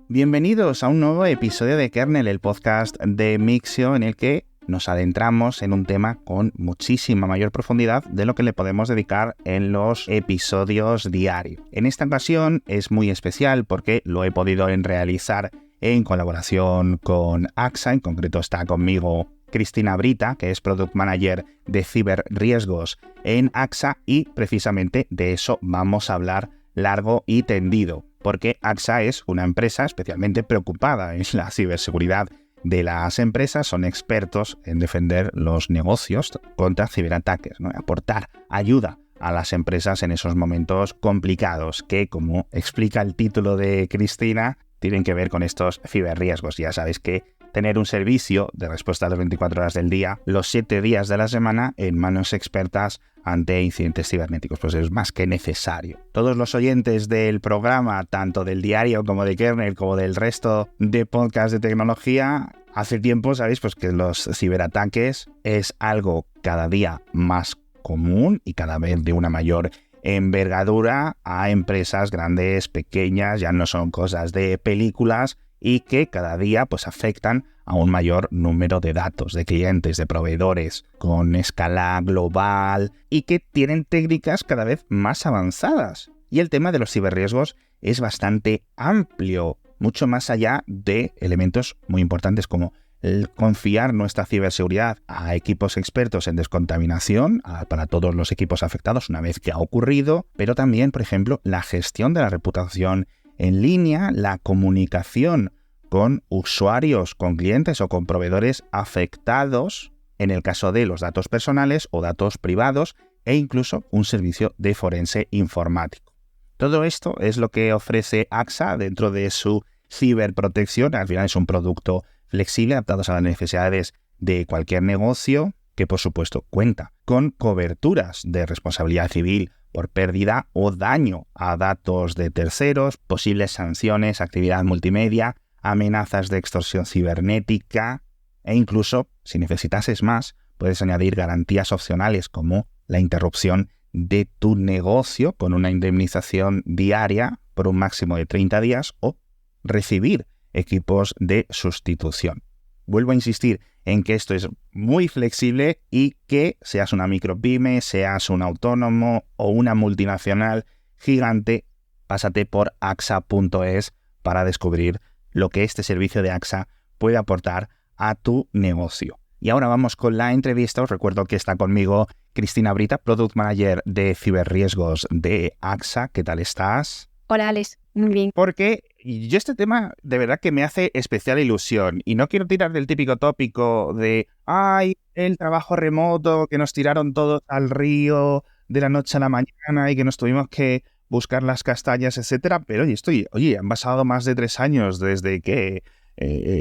Bienvenidos a un nuevo episodio de Kernel, el podcast de Mixio, en el que nos adentramos en un tema con muchísima mayor profundidad de lo que le podemos dedicar en los episodios diarios. En esta ocasión es muy especial porque lo he podido realizar en colaboración con AXA. En concreto está conmigo Cristina Brita, que es Product Manager de Ciberriesgos en AXA, y precisamente de eso vamos a hablar largo y tendido, porque AXA es una empresa especialmente preocupada en la ciberseguridad de las empresas. Son expertos en defender los negocios contra ciberataques, ¿no? Aportar ayuda a las empresas en esos momentos complicados que, como explica el título de Cristina, tienen que ver con estos ciberriesgos. Ya sabéis que tener un servicio de respuesta a las 24 horas del día, los 7 días de la semana, en manos expertas ante incidentes cibernéticos, pues es más que necesario. Todos los oyentes del programa, tanto del diario como de Kernel, como del resto de podcasts de tecnología, hace tiempo sabéis pues que los ciberataques es algo cada día más común y cada vez de una mayor envergadura a empresas grandes, pequeñas, ya no son cosas de películas, y que cada día pues afectan a un mayor número de datos, de clientes, de proveedores con escala global y que tienen técnicas cada vez más avanzadas. Y el tema de los ciberriesgos es bastante amplio, mucho más allá de elementos muy importantes como el confiar nuestra ciberseguridad a equipos expertos en descontaminación para todos los equipos afectados una vez que ha ocurrido, pero también, por ejemplo, la gestión de la reputación en línea, la comunicación con usuarios, con clientes o con proveedores afectados en el caso de los datos personales o datos privados, e incluso un servicio de forense informático. Todo esto es lo que ofrece AXA dentro de su ciberprotección. Al final es un producto flexible, adaptado a las necesidades de cualquier negocio, que por supuesto cuenta con coberturas de responsabilidad civil por pérdida o daño a datos de terceros, posibles sanciones, actividad multimedia, amenazas de extorsión cibernética e incluso, si necesitases más, puedes añadir garantías opcionales como la interrupción de tu negocio con una indemnización diaria por un máximo de 30 días o recibir equipos de sustitución. Vuelvo a insistir en que esto es muy flexible y que seas una micropyme, seas un autónomo o una multinacional gigante, pásate por axa.es para descubrir lo que este servicio de AXA puede aportar a tu negocio. Y ahora vamos con la entrevista. Os recuerdo que está conmigo Cristina Brita, Product Manager de Ciberriesgos de AXA. ¿Qué tal estás? Hola, Alex. Muy bien. Porque yo este tema de verdad que me hace especial ilusión y no quiero tirar del típico tópico de ¡ay, el trabajo remoto, que nos tiraron todos al río de la noche a la mañana y que nos tuvimos que buscar las castañas, etcétera! Pero han pasado más de 3 años desde que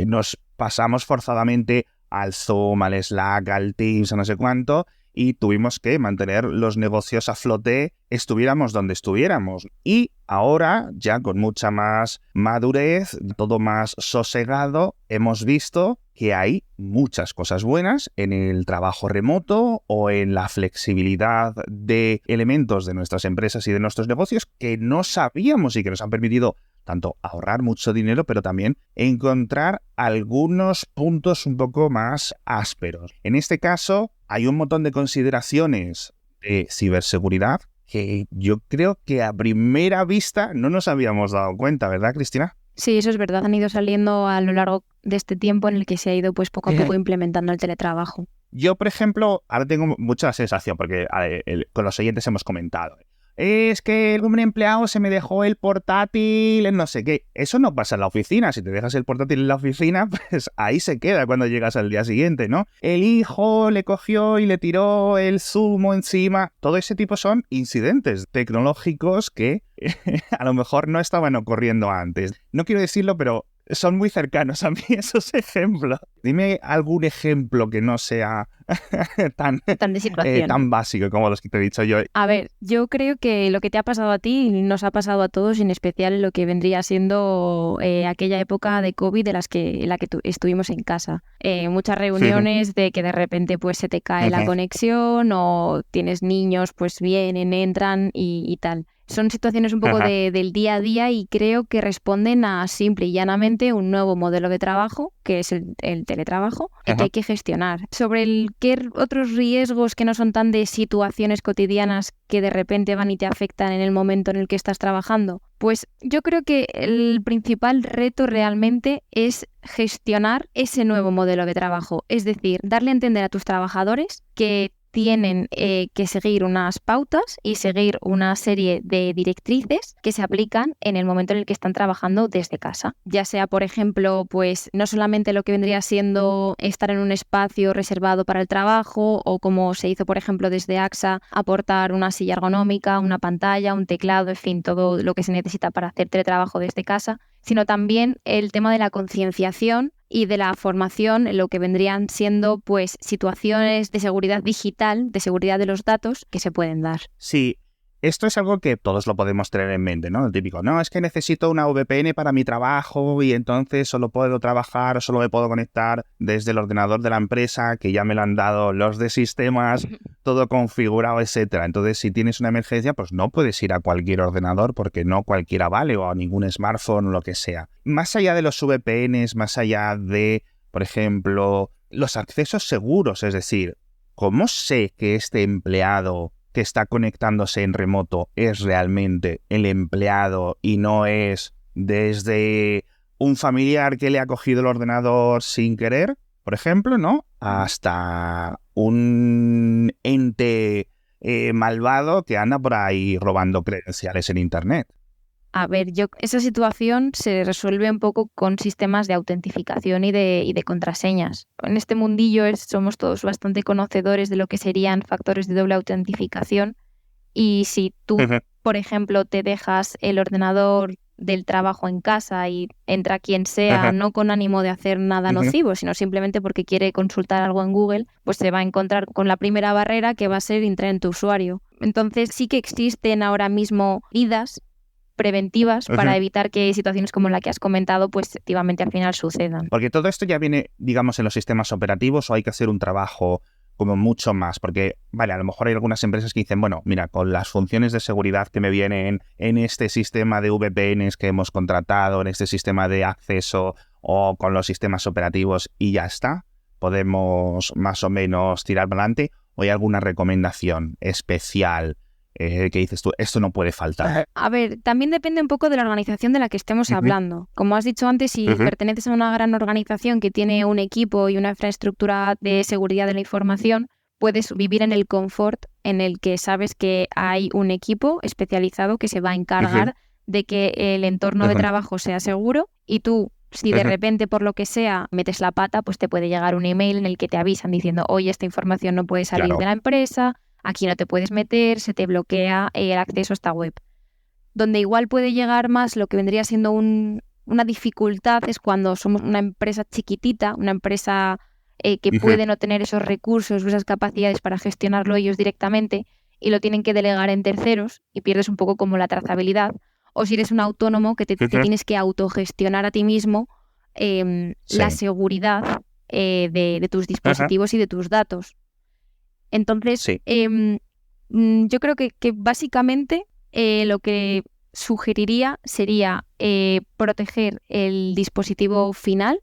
nos pasamos forzadamente al Zoom, al Slack, al Teams, a no sé cuánto, y tuvimos que mantener los negocios a flote, estuviéramos donde estuviéramos. Y ahora, ya con mucha más madurez, todo más sosegado, hemos visto que hay muchas cosas buenas en el trabajo remoto o en la flexibilidad de elementos de nuestras empresas y de nuestros negocios que no sabíamos y que nos han permitido tanto ahorrar mucho dinero, pero también encontrar algunos puntos un poco más ásperos. En este caso, hay un montón de consideraciones de ciberseguridad que yo creo que a primera vista no nos habíamos dado cuenta, ¿verdad, Cristina? Sí, eso es verdad. Han ido saliendo a lo largo de este tiempo en el que se ha ido pues poco a poco implementando el teletrabajo. Yo, por ejemplo, ahora tengo mucha sensación, porque con los oyentes hemos comentado. Es que un empleado se me dejó el portátil en no sé qué. Eso no pasa en la oficina. Si te dejas el portátil en la oficina, pues ahí se queda cuando llegas al día siguiente, ¿no? El hijo le cogió y le tiró el zumo encima. Todo ese tipo son incidentes tecnológicos que a lo mejor no estaban ocurriendo antes. No quiero decirlo, pero son muy cercanos a mí esos ejemplos. Dime algún ejemplo que no sea tan de situación. Tan básico como los que te he dicho yo. A ver, yo creo que lo que te ha pasado a ti nos ha pasado a todos, en especial lo que vendría siendo aquella época de COVID en la que estuvimos en casa. Muchas reuniones de que de repente pues se te cae la conexión o tienes niños, pues vienen, entran y tal. Son situaciones un poco del día a día y creo que responden a simple y llanamente un nuevo modelo de trabajo, que es el teletrabajo, y que hay que gestionar. Sobre qué otros riesgos que no son tan de situaciones cotidianas que de repente van y te afectan en el momento en el que estás trabajando, pues yo creo que el principal reto realmente es gestionar ese nuevo modelo de trabajo. Es decir, darle a entender a tus trabajadores que tienen que seguir unas pautas y seguir una serie de directrices que se aplican en el momento en el que están trabajando desde casa. Ya sea, por ejemplo, pues no solamente lo que vendría siendo estar en un espacio reservado para el trabajo o como se hizo, por ejemplo, desde AXA, aportar una silla ergonómica, una pantalla, un teclado, en fin, todo lo que se necesita para hacer teletrabajo desde casa, sino también el tema de la concienciación y de la formación en lo que vendrían siendo pues situaciones de seguridad digital, de seguridad de los datos que se pueden dar. Sí, esto es algo que todos lo podemos tener en mente, ¿no? El típico, no, es que necesito una VPN para mi trabajo y entonces solo puedo trabajar o solo me puedo conectar desde el ordenador de la empresa, que ya me lo han dado los de sistemas, todo configurado, etcétera. Entonces, si tienes una emergencia, pues no puedes ir a cualquier ordenador porque no cualquiera vale o a ningún smartphone o lo que sea. Más allá de los VPNs, más allá de, por ejemplo, los accesos seguros, es decir, ¿cómo sé que este empleado que está conectándose en remoto es realmente el empleado y no es desde un familiar que le ha cogido el ordenador sin querer, por ejemplo, ¿no? Hasta un ente malvado que anda por ahí robando credenciales en Internet? A ver, esa situación se resuelve un poco con sistemas de autentificación y de contraseñas. En este mundillo somos todos bastante conocedores de lo que serían factores de doble autentificación y si tú, por ejemplo, te dejas el ordenador del trabajo en casa y entra quien sea, no con ánimo de hacer nada nocivo, sino simplemente porque quiere consultar algo en Google, pues se va a encontrar con la primera barrera que va a ser entrar en tu usuario. Entonces sí que existen ahora mismo medidas preventivas para evitar que situaciones como la que has comentado pues efectivamente al final sucedan. Porque todo esto ya viene, digamos, en los sistemas operativos o hay que hacer un trabajo como mucho más, porque, vale, a lo mejor hay algunas empresas que dicen, bueno, mira, con las funciones de seguridad que me vienen en este sistema de VPNs que hemos contratado, en este sistema de acceso o con los sistemas operativos y ya está, podemos más o menos tirar para adelante, o hay alguna recomendación especial que dices tú, esto no puede faltar. A ver, también depende un poco de la organización de la que estemos hablando. Como has dicho antes, si perteneces a una gran organización que tiene un equipo y una infraestructura de seguridad de la información, puedes vivir en el confort en el que sabes que hay un equipo especializado que se va a encargar de que el entorno de trabajo sea seguro y tú, si de repente por lo que sea metes la pata, pues te puede llegar un email en el que te avisan diciendo, oye, esta información no puede salir de la empresa, aquí no te puedes meter, se te bloquea el acceso a esta web. Donde igual puede llegar más lo que vendría siendo una dificultad es cuando somos una empresa chiquitita, una empresa que puede no tener esos recursos o esas capacidades para gestionarlo ellos directamente y lo tienen que delegar en terceros y pierdes un poco como la trazabilidad. O si eres un autónomo que te tienes que autogestionar a ti mismo la seguridad de tus dispositivos y de tus datos. Entonces, yo creo que básicamente lo que sugeriría sería proteger el dispositivo final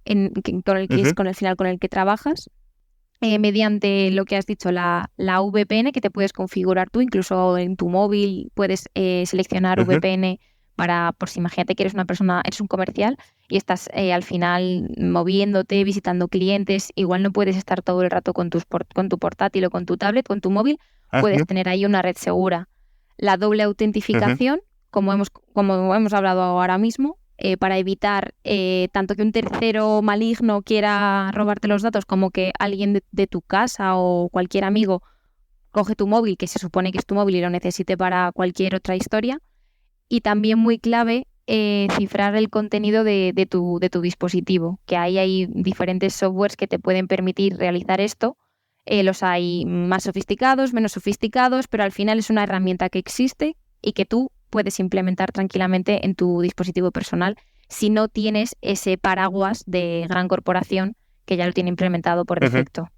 con el final con el que trabajas mediante lo que has dicho, la VPN que te puedes configurar tú, incluso en tu móvil puedes seleccionar VPN por si imagínate que eres una persona, eres un comercial y estás al final moviéndote, visitando clientes, igual no puedes estar todo el rato con tu portátil o con tu tablet, con tu móvil, puedes tener ahí una red segura. La doble autentificación, como hemos hablado ahora mismo, para evitar tanto que un tercero maligno quiera robarte los datos como que alguien de tu casa o cualquier amigo coge tu móvil, que se supone que es tu móvil y lo necesite para cualquier otra historia. Y también muy clave cifrar el contenido de tu dispositivo, que ahí hay diferentes softwares que te pueden permitir realizar esto. Los hay más sofisticados, menos sofisticados, pero al final es una herramienta que existe y que tú puedes implementar tranquilamente en tu dispositivo personal si no tienes ese paraguas de gran corporación que ya lo tiene implementado por defecto.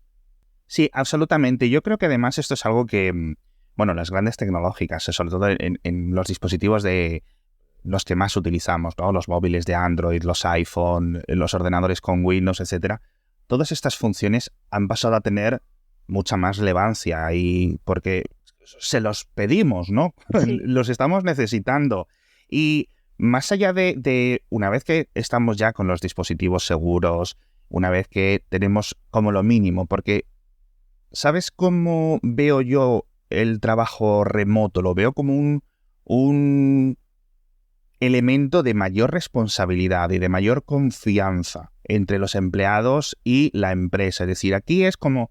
Sí, absolutamente. Yo creo que además esto es algo que bueno, las grandes tecnológicas, sobre todo en los dispositivos de los que más utilizamos, ¿no? Los móviles de Android, los iPhone, los ordenadores con Windows, etcétera. Todas estas funciones han pasado a tener mucha más relevancia y porque se los pedimos, ¿no? Sí. Los estamos necesitando. Y más allá de una vez que estamos ya con los dispositivos seguros, una vez que tenemos como lo mínimo, porque ¿sabes cómo veo yo el trabajo remoto? Lo veo como un elemento de mayor responsabilidad y de mayor confianza entre los empleados y la empresa. Es decir, aquí es como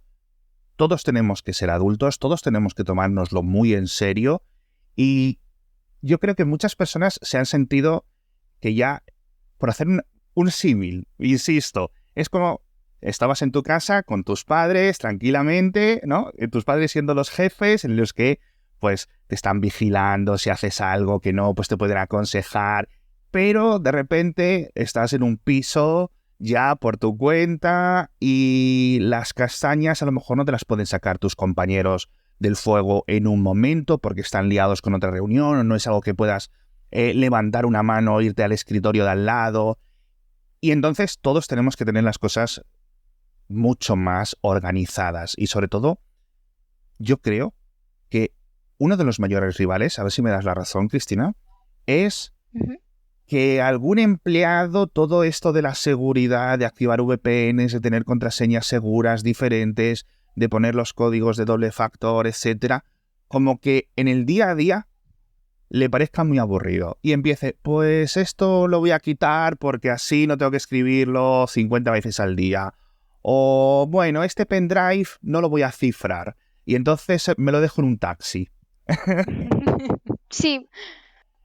todos tenemos que ser adultos, todos tenemos que tomárnoslo muy en serio y yo creo que muchas personas se han sentido que ya, por hacer un símil, insisto, es como estabas en tu casa con tus padres tranquilamente, ¿no? Tus padres siendo los jefes en los que pues te están vigilando, si haces algo que no, pues te pueden aconsejar, pero de repente estás en un piso ya por tu cuenta y las castañas a lo mejor no te las pueden sacar tus compañeros del fuego en un momento porque están liados con otra reunión o no es algo que puedas levantar una mano o irte al escritorio de al lado. Y entonces todos tenemos que tener las cosas mucho más organizadas y sobre todo yo creo que uno de los mayores rivales, a ver si me das la razón, Cristina, es que algún empleado, todo esto de la seguridad, de activar VPNs, de tener contraseñas seguras diferentes, de poner los códigos de doble factor, etcétera, como que en el día a día le parezca muy aburrido y empiece, pues esto lo voy a quitar porque así no tengo que escribirlo 50 veces al día. O bueno, este pendrive no lo voy a cifrar y entonces me lo dejo en un taxi. Sí.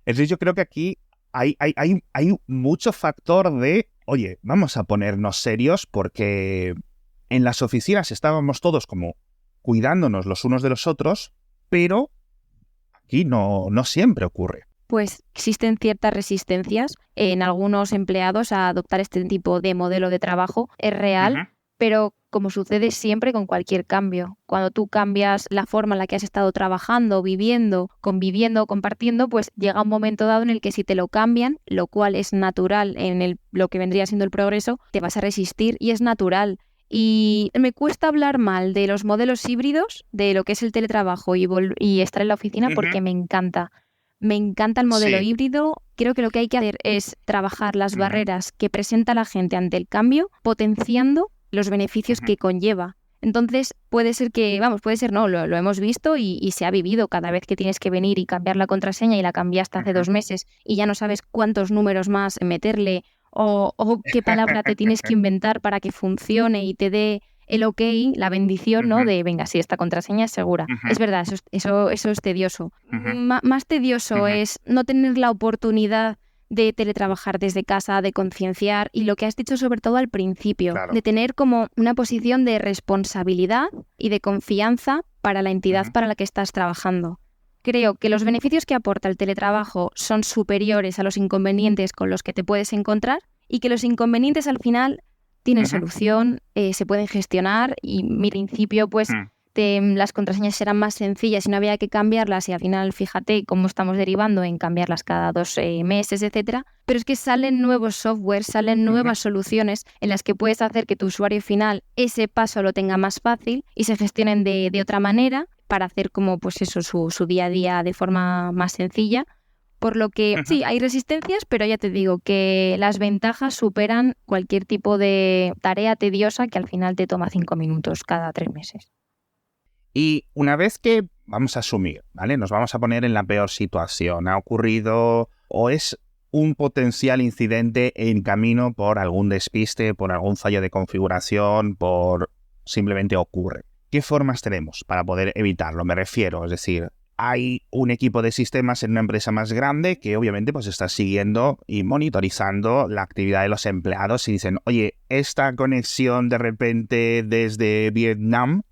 Entonces yo creo que aquí hay mucho factor de, oye, vamos a ponernos serios porque en las oficinas estábamos todos como cuidándonos los unos de los otros, pero aquí no siempre ocurre. Pues existen ciertas resistencias en algunos empleados a adoptar este tipo de modelo de trabajo. Es real, pero como sucede siempre con cualquier cambio. Cuando tú cambias la forma en la que has estado trabajando, viviendo, conviviendo, compartiendo, pues llega un momento dado en el que si te lo cambian, lo cual es natural en lo que vendría siendo el progreso, te vas a resistir y es natural. Y me cuesta hablar mal de los modelos híbridos, de lo que es el teletrabajo y estar en la oficina porque me encanta. Me encanta el modelo híbrido. Creo que lo que hay que hacer es trabajar las barreras que presenta la gente ante el cambio, potenciando los beneficios que conlleva. Entonces, puede ser que, puede ser no, lo hemos visto y se ha vivido cada vez que tienes que venir y cambiar la contraseña y la cambiaste hace 2 meses y ya no sabes cuántos números más meterle o qué palabra te tienes que inventar para que funcione y te dé el ok, la bendición, ¿no? De, venga, sí, esta contraseña es segura. Es verdad, eso es tedioso. Más tedioso es no tener la oportunidad de teletrabajar desde casa, de concienciar y lo que has dicho sobre todo al principio, de tener como una posición de responsabilidad y de confianza para la entidad para la que estás trabajando. Creo que los beneficios que aporta el teletrabajo son superiores a los inconvenientes con los que te puedes encontrar y que los inconvenientes al final tienen solución, se pueden gestionar y mi principio pues las contraseñas serán más sencillas y no había que cambiarlas y al final fíjate cómo estamos derivando en cambiarlas cada 2 meses, etcétera. Pero es que salen nuevos softwares, salen nuevas soluciones en las que puedes hacer que tu usuario final ese paso lo tenga más fácil y se gestionen de otra manera para hacer como pues eso su día a día de forma más sencilla. Por lo que sí, hay resistencias, pero ya te digo que las ventajas superan cualquier tipo de tarea tediosa que al final te toma 5 minutos cada 3 meses. Y una vez que vamos a asumir, ¿vale? Nos vamos a poner en la peor situación. Ha ocurrido o es un potencial incidente en camino por algún despiste, por algún fallo de configuración, por simplemente ocurre. ¿Qué formas tenemos para poder evitarlo? Me refiero, es decir, hay un equipo de sistemas en una empresa más grande que obviamente pues está siguiendo y monitorizando la actividad de los empleados y dicen, oye, esta conexión de repente desde Vietnam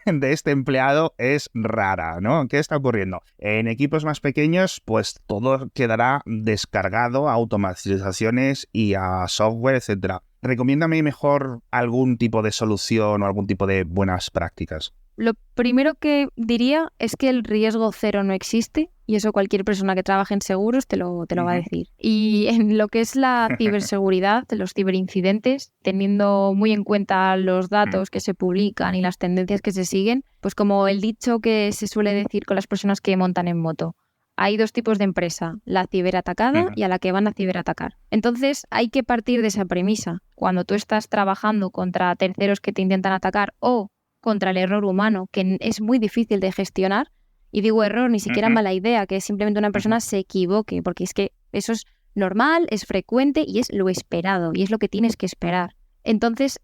de este empleado es rara, ¿no? ¿Qué está ocurriendo? En equipos más pequeños pues todo quedará descargado a automatizaciones y a software, etcétera. Recomiéndame mejor algún tipo de solución o algún tipo de buenas prácticas. Lo primero que diría es que el riesgo cero no existe, y eso cualquier persona que trabaje en seguros te lo va a decir. Y en lo que es la ciberseguridad, los ciberincidentes, teniendo muy en cuenta los datos que se publican y las tendencias que se siguen, pues como el dicho que se suele decir con las personas que montan en moto. Hay dos tipos de empresa, la ciberatacada y a la que van a ciberatacar. Entonces hay que partir de esa premisa. Cuando tú estás trabajando contra terceros que te intentan atacar o contra el error humano, que es muy difícil de gestionar, y digo error, ni siquiera mala idea, que simplemente una persona se equivoque, porque es que eso es normal, es frecuente y es lo esperado, y es lo que tienes que esperar. Entonces,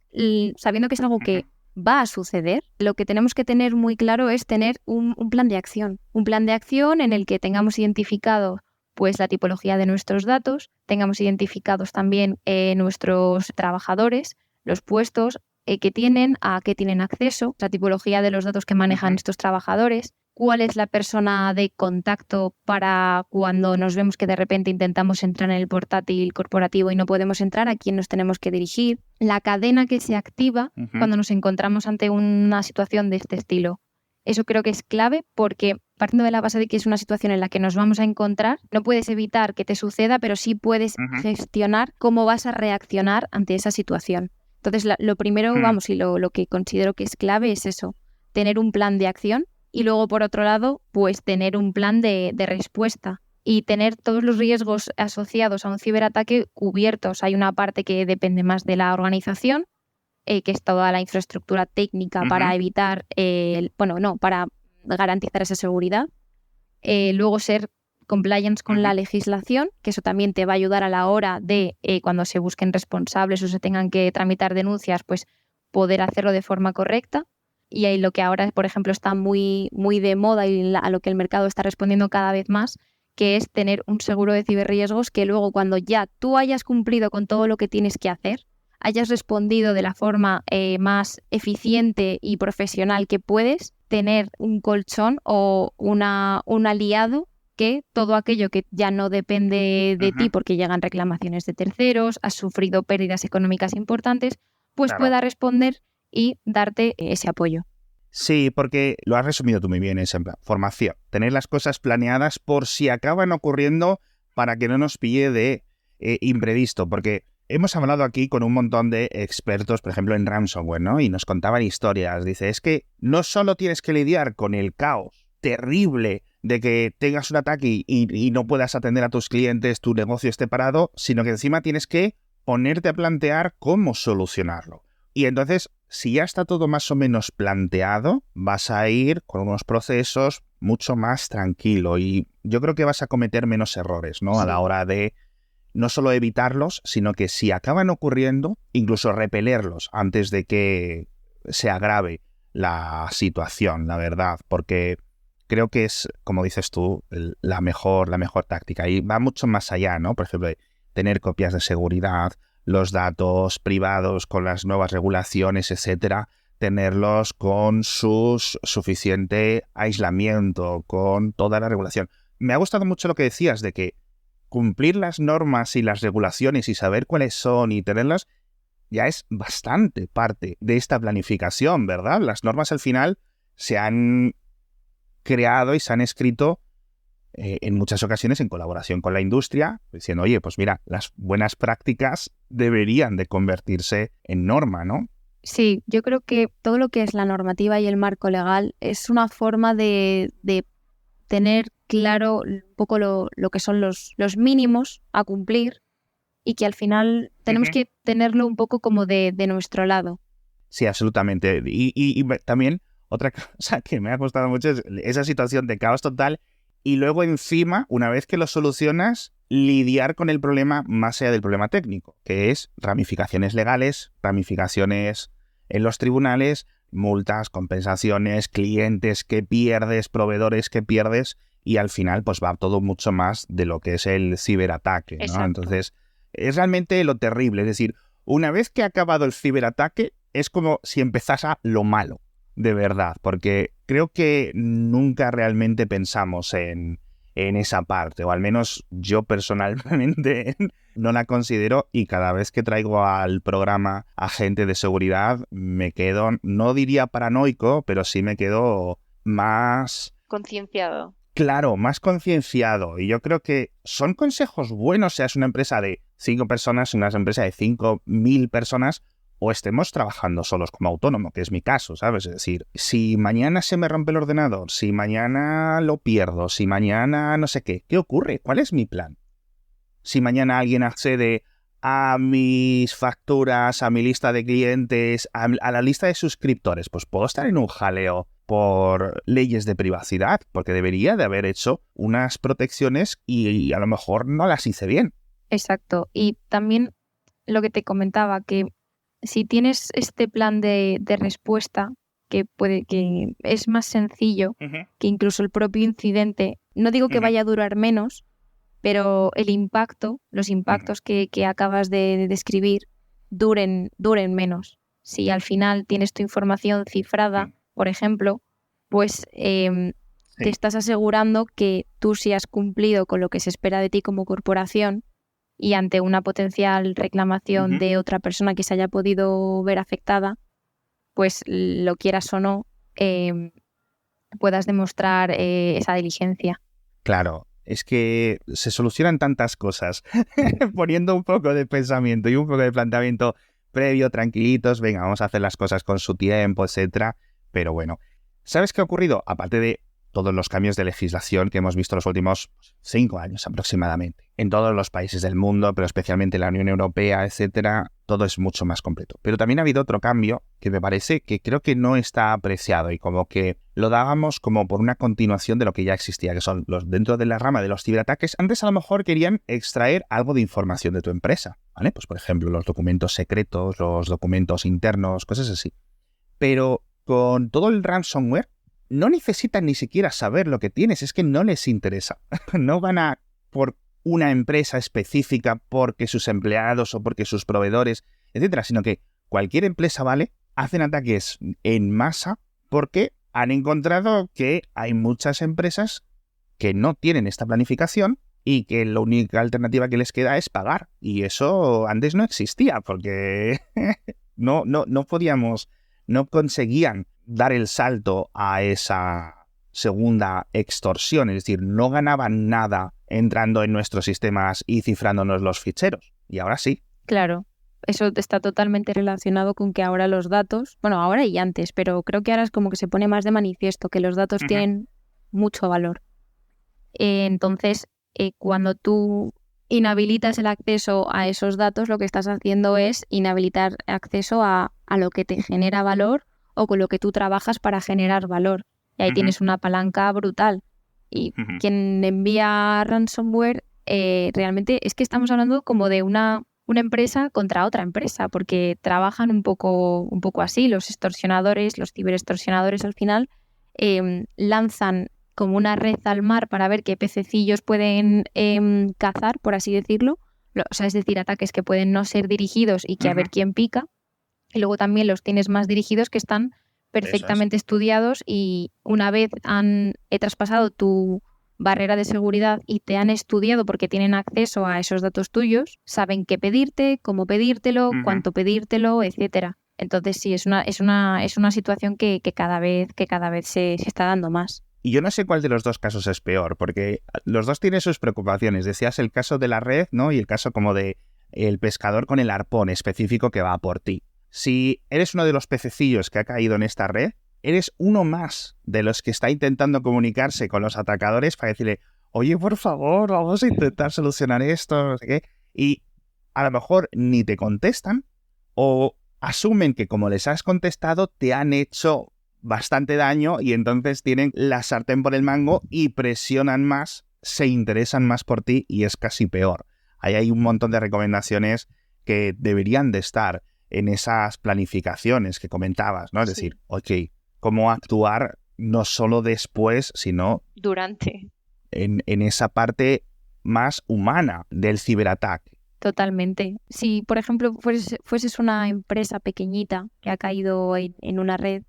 sabiendo que es algo que va a suceder, lo que tenemos que tener muy claro es tener un plan de acción. Un plan de acción en el que tengamos identificado pues la tipología de nuestros datos, tengamos identificados también nuestros trabajadores, los puestos que tienen, a qué tienen acceso, la tipología de los datos que manejan estos trabajadores, cuál es la persona de contacto para cuando nos vemos que de repente intentamos entrar en el portátil corporativo y no podemos entrar, a quién nos tenemos que dirigir, la cadena que se activa cuando nos encontramos ante una situación de este estilo. Eso creo que es clave porque partiendo de la base de que es una situación en la que nos vamos a encontrar, no puedes evitar que te suceda, pero sí puedes gestionar cómo vas a reaccionar ante esa situación. Entonces, lo primero, vamos, y lo que considero que es clave es eso, tener un plan de acción y luego, por otro lado, pues tener un plan de respuesta y tener todos los riesgos asociados a un ciberataque cubiertos. Hay una parte que depende más de la organización, que es toda la infraestructura técnica para evitar, para garantizar esa seguridad. Luego ser compliance con la legislación, que eso también te va a ayudar a la hora de cuando se busquen responsables o se tengan que tramitar denuncias, pues poder hacerlo de forma correcta. Y ahí lo que ahora, por ejemplo, está muy, muy de moda y a lo que el mercado está respondiendo cada vez más, que es tener un seguro de ciberriesgos que luego cuando ya tú hayas cumplido con todo lo que tienes que hacer, hayas respondido de la forma más eficiente y profesional que puedes, tener un colchón o un aliado que todo aquello que ya no depende de ti porque llegan reclamaciones de terceros, has sufrido pérdidas económicas importantes, pues pueda responder y darte ese apoyo. Sí, porque lo has resumido tú muy bien, es en plan, formación, tener las cosas planeadas por si acaban ocurriendo para que no nos pille de imprevisto, porque hemos hablado aquí con un montón de expertos, por ejemplo, en ransomware, ¿no? Y nos contaban historias. Dice, es que no solo tienes que lidiar con el caos terrible de que tengas un ataque y no puedas atender a tus clientes, tu negocio esté parado, sino que encima tienes que ponerte a plantear cómo solucionarlo. Y entonces, si ya está todo más o menos planteado, vas a ir con unos procesos mucho más tranquilo y yo creo que vas a cometer menos errores, ¿no? Sí. A la hora de no solo evitarlos, sino que si acaban ocurriendo, incluso repelerlos antes de que se agrave la situación, la verdad, porque creo que es, como dices tú, la mejor táctica y va mucho más allá, ¿no? Por ejemplo, de tener copias de seguridad, los datos privados con las nuevas regulaciones, etcétera, tenerlos con su suficiente aislamiento, con toda la regulación. Me ha gustado mucho lo que decías de que cumplir las normas y las regulaciones y saber cuáles son y tenerlas ya es bastante parte de esta planificación, ¿verdad? Las normas al final se han creado y se han escrito en muchas ocasiones en colaboración con la industria, diciendo, oye, pues mira, las buenas prácticas deberían de convertirse en norma, ¿no? Sí, yo creo que todo lo que es la normativa y el marco legal es una forma de tener claro un poco lo que son los mínimos a cumplir y que al final tenemos que tenerlo un poco como de nuestro lado. Sí, absolutamente. Y también otra cosa que me ha costado mucho es esa situación de caos total y luego encima, una vez que lo solucionas, lidiar con el problema más allá del problema técnico, que es ramificaciones legales, ramificaciones en los tribunales, multas, compensaciones, clientes que pierdes, proveedores que pierdes y al final pues va todo mucho más de lo que es el ciberataque, ¿no? Exacto. Entonces, es realmente lo terrible. Es decir, una vez que ha acabado el ciberataque, es como si empezase lo malo, de verdad, porque creo que nunca realmente pensamos en en esa parte, o al menos yo personalmente no la considero, y cada vez que traigo al programa a gente de seguridad me quedo, no diría paranoico, pero sí me quedo más... Concienciado. Claro, más concienciado. Y yo creo que son consejos buenos, seas una empresa de 5 personas, una empresa de 5.000 personas, o estemos trabajando solos como autónomo, que es mi caso, ¿sabes? Es decir, si mañana se me rompe el ordenador, si mañana lo pierdo, si mañana no sé qué ocurre? ¿Cuál es mi plan? Si mañana alguien accede a mis facturas, a mi lista de clientes, a la lista de suscriptores, pues puedo estar en un jaleo por leyes de privacidad, porque debería de haber hecho unas protecciones y a lo mejor no las hice bien. Exacto. Y también lo que te comentaba, que si tienes este plan de respuesta, que es más sencillo que incluso el propio incidente, no digo que vaya a durar menos, pero los impactos que acabas de describir duren menos. Si al final tienes tu información cifrada, por ejemplo, pues te estás asegurando que tú sí has cumplido con lo que se espera de ti como corporación, y ante una potencial reclamación de otra persona que se haya podido ver afectada, pues lo quieras o no, puedas demostrar esa diligencia. Claro, es que se solucionan tantas cosas poniendo un poco de pensamiento y un poco de planteamiento previo, tranquilitos, venga, vamos a hacer las cosas con su tiempo, etcétera. Pero bueno, ¿sabes qué ha ocurrido? Aparte de todos los cambios de legislación que hemos visto los últimos 5 años aproximadamente, en todos los países del mundo, pero especialmente en la Unión Europea, etcétera, todo es mucho más completo. Pero también ha habido otro cambio que me parece que creo que no está apreciado y como que lo dábamos como por una continuación de lo que ya existía, que son los dentro de la rama de los ciberataques. Antes a lo mejor querían extraer algo de información de tu empresa, ¿vale? Pues por ejemplo los documentos secretos, los documentos internos, cosas así. Pero con todo el ransomware no necesitan ni siquiera saber lo que tienes, es que no les interesa. No van a por una empresa específica porque sus empleados o porque sus proveedores, etcétera, sino que cualquier empresa, ¿vale?, hacen ataques en masa porque han encontrado que hay muchas empresas que no tienen esta planificación y que la única alternativa que les queda es pagar. Y eso antes no existía porque no conseguían dar el salto a esa segunda extorsión, es decir, no ganaban nada entrando en nuestros sistemas y cifrándonos los ficheros, y ahora sí. Claro, eso está totalmente relacionado con que ahora los datos, bueno, ahora y antes, pero creo que ahora es como que se pone más de manifiesto que los datos tienen mucho valor. Entonces, cuando tú inhabilitas el acceso a esos datos, lo que estás haciendo es inhabilitar acceso a lo que te genera valor o con lo que tú trabajas para generar valor. Y ahí tienes una palanca brutal. Y quien envía ransomware, realmente es que estamos hablando como de una empresa contra otra empresa, porque trabajan un poco así. Los extorsionadores, los ciberextorsionadores al final lanzan como una red al mar para ver qué pececillos pueden cazar, por así decirlo. O sea, es decir, ataques que pueden no ser dirigidos y que a ver quién pica. Y luego también los tienes más dirigidos que están perfectamente estudiados y una vez he traspasado tu barrera de seguridad y te han estudiado porque tienen acceso a esos datos tuyos, saben qué pedirte, cómo pedírtelo, cuánto pedírtelo, etcétera. Entonces sí, es una situación que cada vez se está dando más. Y yo no sé cuál de los dos casos es peor, porque los dos tienen sus preocupaciones. Decías el caso de la red, ¿no? Y el caso como de el pescador con el arpón específico que va por ti. Si eres uno de los pececillos que ha caído en esta red, eres uno más de los que está intentando comunicarse con los atacadores para decirle, oye, por favor, vamos a intentar solucionar esto, no sé qué. Y a lo mejor ni te contestan o asumen que como les has contestado te han hecho bastante daño y entonces tienen la sartén por el mango y presionan más, se interesan más por ti y es casi peor. Ahí hay un montón de recomendaciones que deberían de estar en esas planificaciones que comentabas, ¿no? Es decir, ok, cómo actuar no solo después, sino durante. En esa parte más humana del ciberataque. Totalmente. Si, por ejemplo, fueses una empresa pequeñita que ha caído en una red,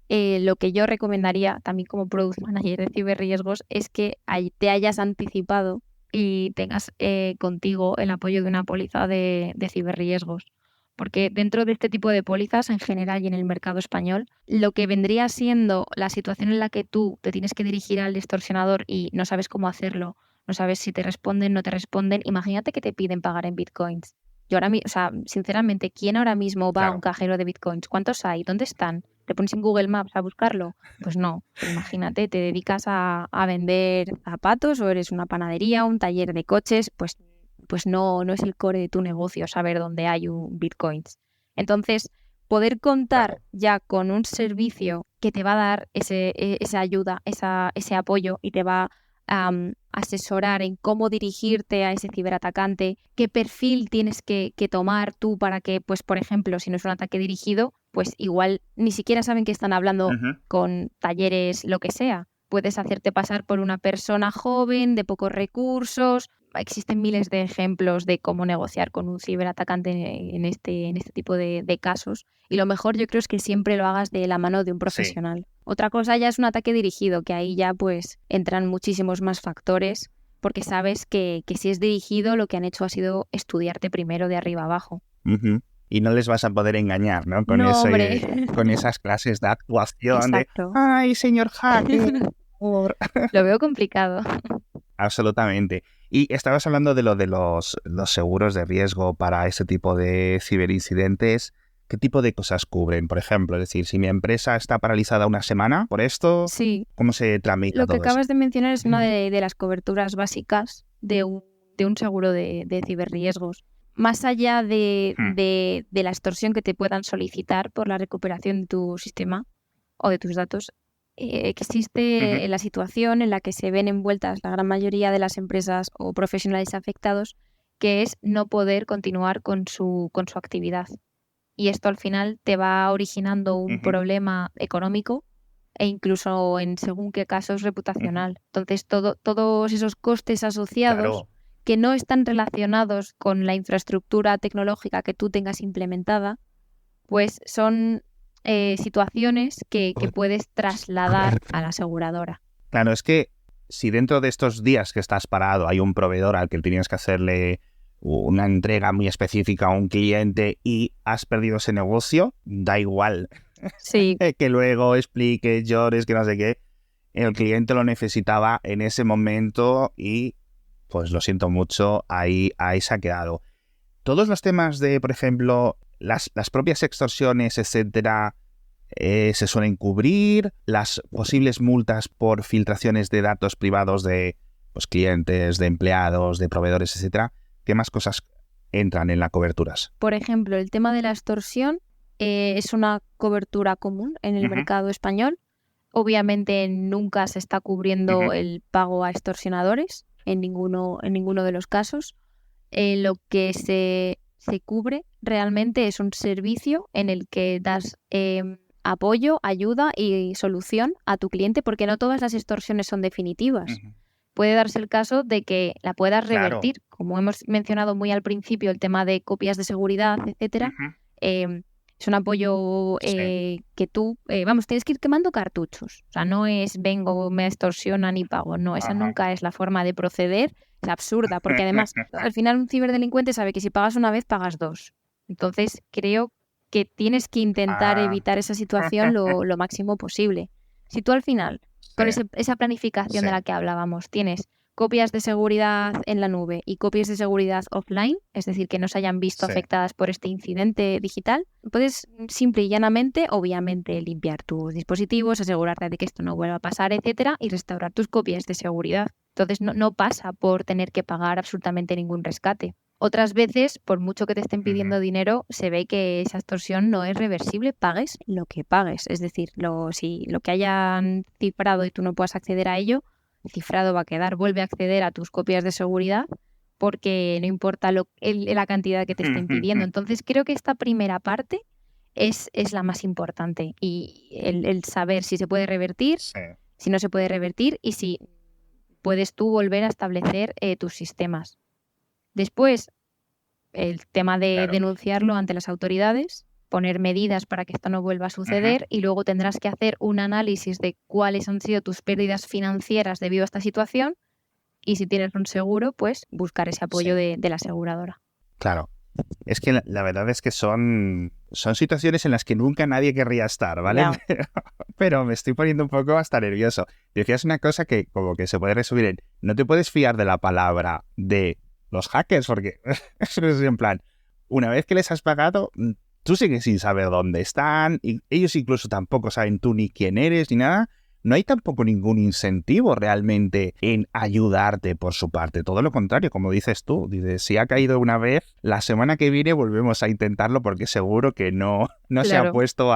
lo que yo recomendaría también como Product Manager de ciberriesgos es que te hayas anticipado y tengas contigo el apoyo de una póliza de ciberriesgos. Porque dentro de este tipo de pólizas, en general y en el mercado español, lo que vendría siendo la situación en la que tú te tienes que dirigir al extorsionador y no sabes cómo hacerlo, no sabes si te responden, no te responden, imagínate que te piden pagar en bitcoins. Yo ahora o sea, sinceramente, ¿quién ahora mismo va a un cajero de bitcoins? ¿Cuántos hay? ¿Dónde están? ¿Te pones en Google Maps a buscarlo? Pues no. Pero imagínate, te dedicas a vender zapatos o eres una panadería, un taller de coches, pues no es el core de tu negocio saber dónde hay un bitcoins. Entonces, poder contar ya con un servicio que te va a dar esa ayuda, ese apoyo y te va a asesorar en cómo dirigirte a ese ciberatacante, qué perfil tienes que tomar tú para que, pues por ejemplo, si no es un ataque dirigido, pues igual ni siquiera saben que están hablando con talleres, lo que sea. Puedes hacerte pasar por una persona joven, de pocos recursos. Existen miles de ejemplos de cómo negociar con un ciberatacante en este tipo de casos. Y lo mejor yo creo es que siempre lo hagas de la mano de un profesional. Sí. Otra cosa ya es un ataque dirigido, que ahí ya pues entran muchísimos más factores, porque sabes que si es dirigido lo que han hecho ha sido estudiarte primero de arriba abajo. Y no les vas a poder engañar, ¿no? Con esas clases de actuación. Exacto. De ¡ay, señor hacker! Lo veo complicado. Absolutamente. Y estabas hablando de los seguros de riesgo para este tipo de ciberincidentes. ¿Qué tipo de cosas cubren? Por ejemplo, es decir, si mi empresa está paralizada una semana por esto, sí. ¿Cómo se tramita Lo todo que acabas eso? de mencionar es una de las coberturas básicas de un seguro de ciberriesgos. Más allá de la extorsión que te puedan solicitar por la recuperación de tu sistema o de tus datos, existe la situación en la que se ven envueltas la gran mayoría de las empresas o profesionales afectados, que es no poder continuar con su actividad. Y esto al final te va originando un problema económico e incluso en según qué casos reputacional. Entonces todos esos costes asociados que no están relacionados con la infraestructura tecnológica que tú tengas implementada, pues son situaciones que puedes trasladar a la aseguradora. Claro, es que si dentro de estos días que estás parado hay un proveedor al que tienes que hacerle una entrega muy específica a un cliente y has perdido ese negocio, da igual. Sí. Que luego expliques, llores, que no sé qué. El cliente lo necesitaba en ese momento y, pues lo siento mucho, ahí se ha quedado. Todos los temas de, por ejemplo, las propias extorsiones, etcétera, se suelen cubrir, las posibles multas por filtraciones de datos privados de clientes, de empleados, de proveedores, etcétera. ¿Qué más cosas entran en las coberturas? Por ejemplo, el tema de la extorsión es una cobertura común en el mercado español. Obviamente nunca se está cubriendo el pago a extorsionadores en ninguno de los casos. Lo que se cubre realmente es un servicio en el que das apoyo, ayuda y solución a tu cliente, porque no todas las extorsiones son definitivas. Puede darse el caso de que la puedas revertir, como hemos mencionado muy al principio, el tema de copias de seguridad, etcétera. Es un apoyo que tú, tienes que ir quemando cartuchos. O sea, no es vengo, me extorsionan y pago. No, esa nunca es la forma de proceder. Es absurda, porque además, al final un ciberdelincuente sabe que si pagas una vez, pagas dos. Entonces, creo que tienes que intentar evitar esa situación lo máximo posible. Si tú al final, con esa planificación de la que hablábamos, tienes copias de seguridad en la nube y copias de seguridad offline, es decir, que no se hayan visto afectadas por este incidente digital, puedes simple y llanamente, obviamente, limpiar tus dispositivos, asegurarte de que esto no vuelva a pasar, etcétera, y restaurar tus copias de seguridad. Entonces, no pasa por tener que pagar absolutamente ningún rescate. Otras veces, por mucho que te estén pidiendo dinero, se ve que esa extorsión no es reversible, pagues lo que pagues. Es decir, si lo que hayan cifrado y tú no puedas acceder a ello, el cifrado va a quedar, vuelve a acceder a tus copias de seguridad porque no importa la cantidad que te estén pidiendo. Entonces creo que esta primera parte es la más importante y el saber si se puede revertir, si no se puede revertir y si puedes tú volver a establecer tus sistemas. Después, el tema de denunciarlo ante las autoridades poner medidas para que esto no vuelva a suceder y luego tendrás que hacer un análisis de cuáles han sido tus pérdidas financieras debido a esta situación y si tienes un seguro, pues buscar ese apoyo de la aseguradora. Claro. Es que la verdad es que son situaciones en las que nunca nadie querría estar, ¿vale? No. Pero me estoy poniendo un poco hasta nervioso. Decías una cosa que como que se puede resumir en no te puedes fiar de la palabra de los hackers porque es en plan, una vez que les has pagado, tú sigues sin saber dónde están y ellos incluso tampoco saben tú ni quién eres ni nada. No hay tampoco ningún incentivo realmente en ayudarte por su parte. Todo lo contrario, como dices tú. Dices, si ha caído una vez, la semana que viene volvemos a intentarlo porque seguro que no se ha puesto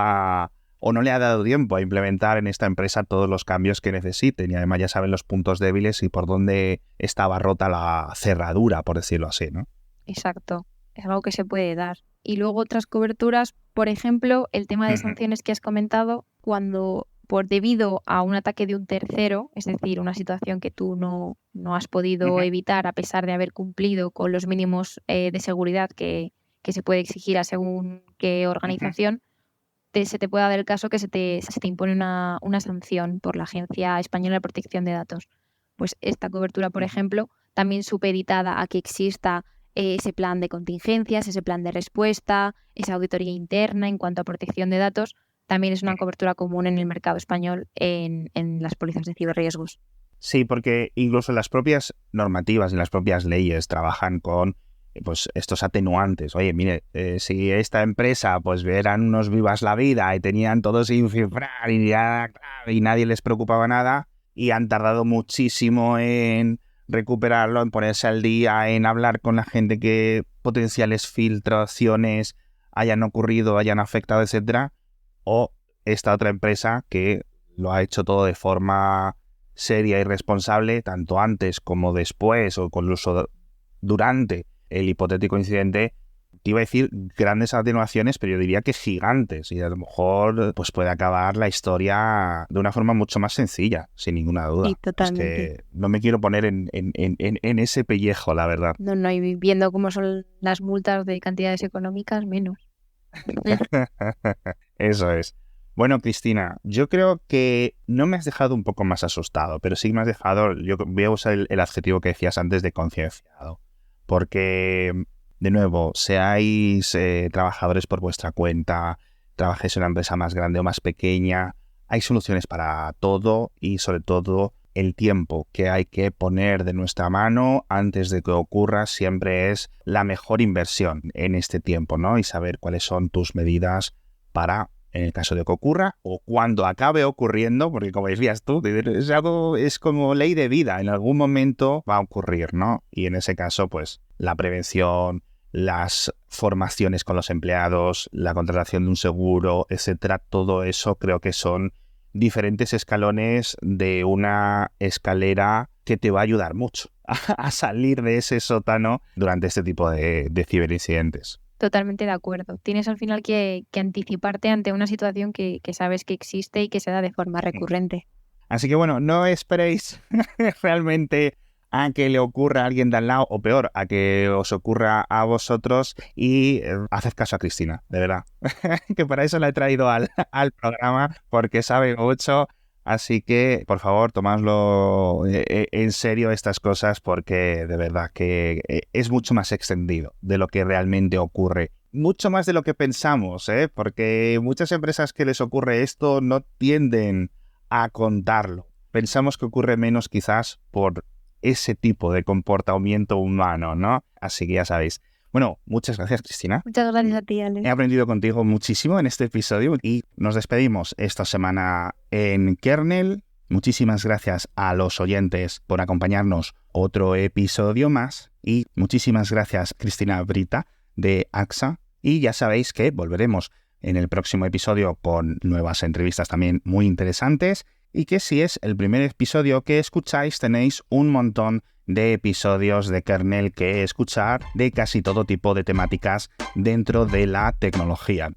o no le ha dado tiempo a implementar en esta empresa todos los cambios que necesiten. Y además ya saben los puntos débiles y por dónde estaba rota la cerradura, por decirlo así, ¿no? Exacto. Es algo que se puede dar. Y luego otras coberturas, por ejemplo, el tema de sanciones que has comentado, cuando debido a un ataque de un tercero, es decir, una situación que tú no has podido evitar a pesar de haber cumplido con los mínimos de seguridad que se puede exigir a según qué organización, se te puede dar el caso que se te impone una sanción por la Agencia Española de Protección de Datos. Pues esta cobertura, por ejemplo, también supeditada a que exista ese plan de contingencias, ese plan de respuesta, esa auditoría interna en cuanto a protección de datos, también es una cobertura común en el mercado español en las pólizas de ciberriesgos. Sí, porque incluso las propias normativas y las propias leyes trabajan con pues estos atenuantes. Oye, mire, si esta empresa pues eran unos vivas la vida y tenían todo sin cifrar y nadie les preocupaba nada y han tardado muchísimo en recuperarlo, en ponerse al día, en hablar con la gente que potenciales filtraciones hayan ocurrido, hayan afectado, etcétera, o esta otra empresa que lo ha hecho todo de forma seria y responsable, tanto antes como después o incluso durante el hipotético incidente. Te iba a decir grandes atenuaciones, pero yo diría que gigantes, y a lo mejor pues puede acabar la historia de una forma mucho más sencilla, sin ninguna duda. Sí, totalmente. Es que no me quiero poner en ese pellejo, la verdad. No, y viendo cómo son las multas de cantidades económicas, menos. Eso es. Bueno, Cristina, yo creo que no me has dejado un poco más asustado, pero sí me has dejado, yo voy a usar el adjetivo que decías antes de concienciado, porque, de nuevo, seáis trabajadores por vuestra cuenta, trabajéis en una empresa más grande o más pequeña, hay soluciones para todo y sobre todo el tiempo que hay que poner de nuestra mano antes de que ocurra siempre es la mejor inversión en este tiempo, ¿no? Y saber cuáles son tus medidas para, en el caso de que ocurra o cuando acabe ocurriendo, porque como decías tú, es como ley de vida, en algún momento va a ocurrir, ¿no? Y en ese caso, pues, la prevención, las formaciones con los empleados, la contratación de un seguro, etcétera, todo eso creo que son diferentes escalones de una escalera que te va a ayudar mucho a salir de ese sótano durante este tipo de ciberincidentes. Totalmente de acuerdo. Tienes al final que anticiparte ante una situación que sabes que existe y que se da de forma recurrente. Así que bueno, no esperéis realmente a que le ocurra a alguien de al lado, o peor, a que os ocurra a vosotros, y haced caso a Cristina, de verdad. Que para eso la he traído al programa, porque sabe mucho. Así que, por favor, tomadlo en serio estas cosas, porque de verdad que es mucho más extendido de lo que realmente ocurre. Mucho más de lo que pensamos, porque muchas empresas que les ocurre esto no tienden a contarlo. Pensamos que ocurre menos quizás por ese tipo de comportamiento humano, ¿no? Así que ya sabéis. Bueno, muchas gracias, Cristina. Muchas gracias a ti, Alex. He aprendido contigo muchísimo en este episodio y nos despedimos esta semana en Kernel. Muchísimas gracias a los oyentes por acompañarnos otro episodio más y muchísimas gracias, Cristina Brita de AXA. Y ya sabéis que volveremos en el próximo episodio con nuevas entrevistas también muy interesantes y que si es el primer episodio que escucháis tenéis un montón de episodios de Kernel que escuchar de casi todo tipo de temáticas dentro de la tecnología.